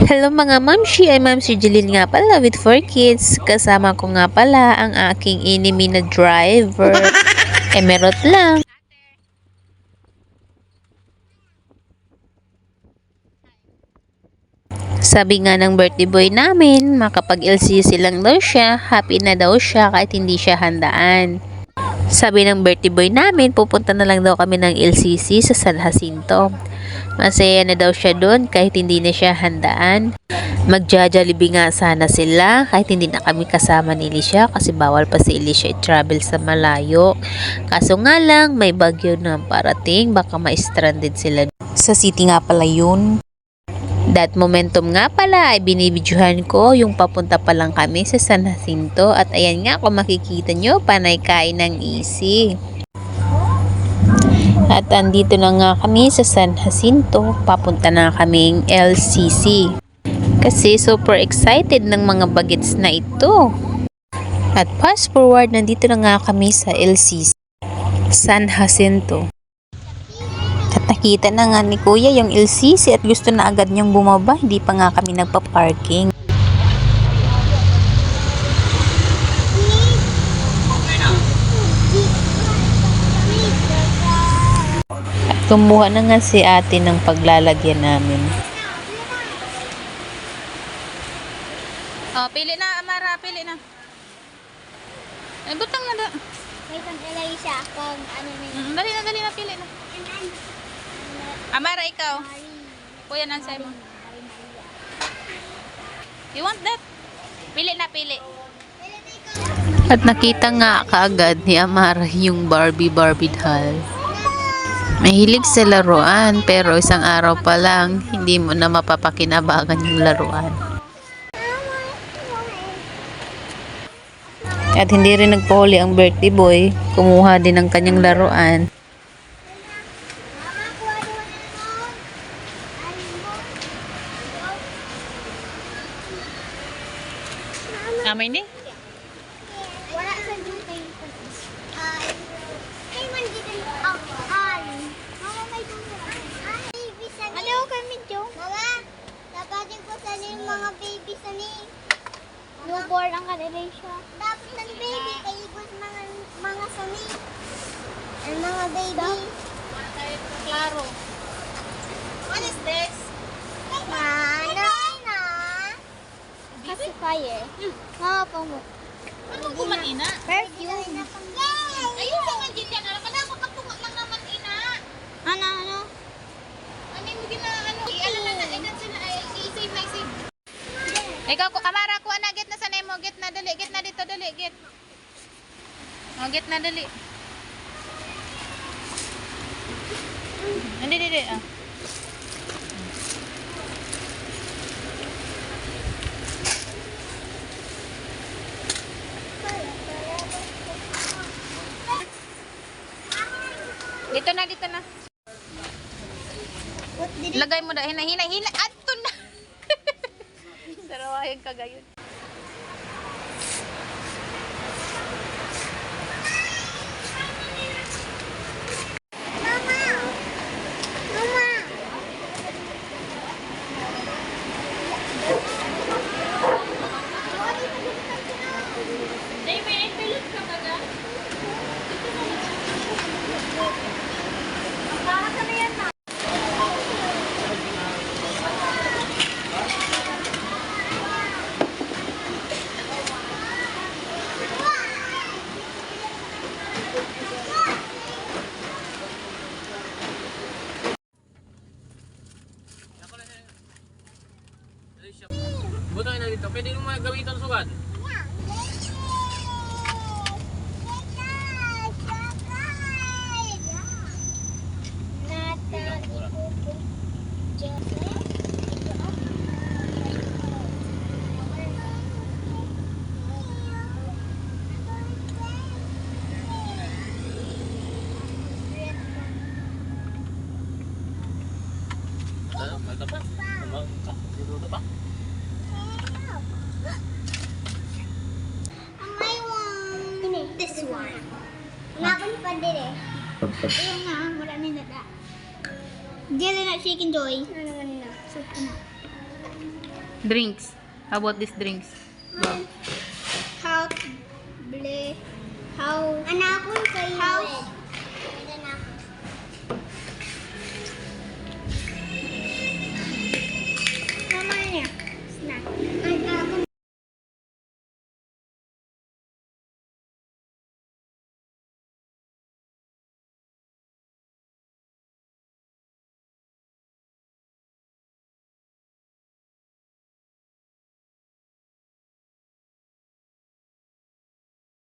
Hello mga mamshi, ay Mamshi Jeline nga pala with 4 kids. Kasama ko nga pala ang aking enemy na driver. Emerald lang. Sabi nga ng birthday boy namin, makapag-LCC lang daw siya, happy na daw siya kahit hindi siya handaan. Sabi ng birthday boy namin, pupunta na lang daw kami ng LCC sa San Jacinto. Masaya na daw siya doon kahit hindi na siya handaan. Magja-Jollibee nga sana sila kahit hindi na kami kasama ni Alicia kasi bawal pa si Alicia i-travel sa malayo. Kaso nga lang, may bagyo na parating, baka ma-stranded sila. Sa city nga pala yun. That momentum nga pala ay binibidyohan ko yung papunta pa lang kami sa San Jacinto at ayan nga kung makikita nyo, panay kain ng easy. At andito na nga kami sa San Jacinto, papunta na kaming LCC. Kasi super excited ng mga bagets na ito. At fast forward, nandito na nga kami sa LCC, San Jacinto. At nakita na nga ni Kuya yung LCC at gusto na agad niyang bumaba, hindi pa nga kami nagpa-parking. At kumuha na nga si ate ng paglalagyan namin. Oh, pili na, Amara, pili na. Ay, butang na da. May pang-ilay siya kung ano na yun. Dali na, pili na. Amara, ikaw. Kuya, nansay mo. You want that? Pili na, pili. At nakita nga kaagad ni Amara yung Barbie doll. Mahilig sa laruan pero isang araw pa lang hindi mo na mapapakinabangan yung laruan. At hindi rin nagpahuli ang birthday boy, kumuha din ng kanyang laruan. Amay ni? Wala sa duty. Kay man dito ay. Mama may duty. Baby sa ni. Hello kami Jo. Mama, dapatin ko sa ni mga baby sa ni. Newborn ang kanilay siya. Dapat ng baby kay ikot mga sa ni. Ang mga baby. Klaro. What is this? Pacifier. Mama pa mo. Ano kumanina? Perfume. Ayun sa nga dyan. Alam ka na, makatunga lang naman ina. Ano? Ano yung gina, ano? Ano lang na, inan sila, i-save na, i-save. Ikaw, Amara, kuha na, get na sa nemo, get na, dali, get na dito, dali, get. Oh, get na, dali. Dali, ah. Dito na. Lagay mo na, hina. Ato na. Sarawayan ka gayon. Butang na dito. Pwede mo gawin itong sugat. Mata pa? Dito pa? I want this one. Nakon pa dire. Ayun nga, wala na nada. Dili na chicken joy. Ano na? Soup na. Drinks. How about these drinks? Go. How ble how anak ko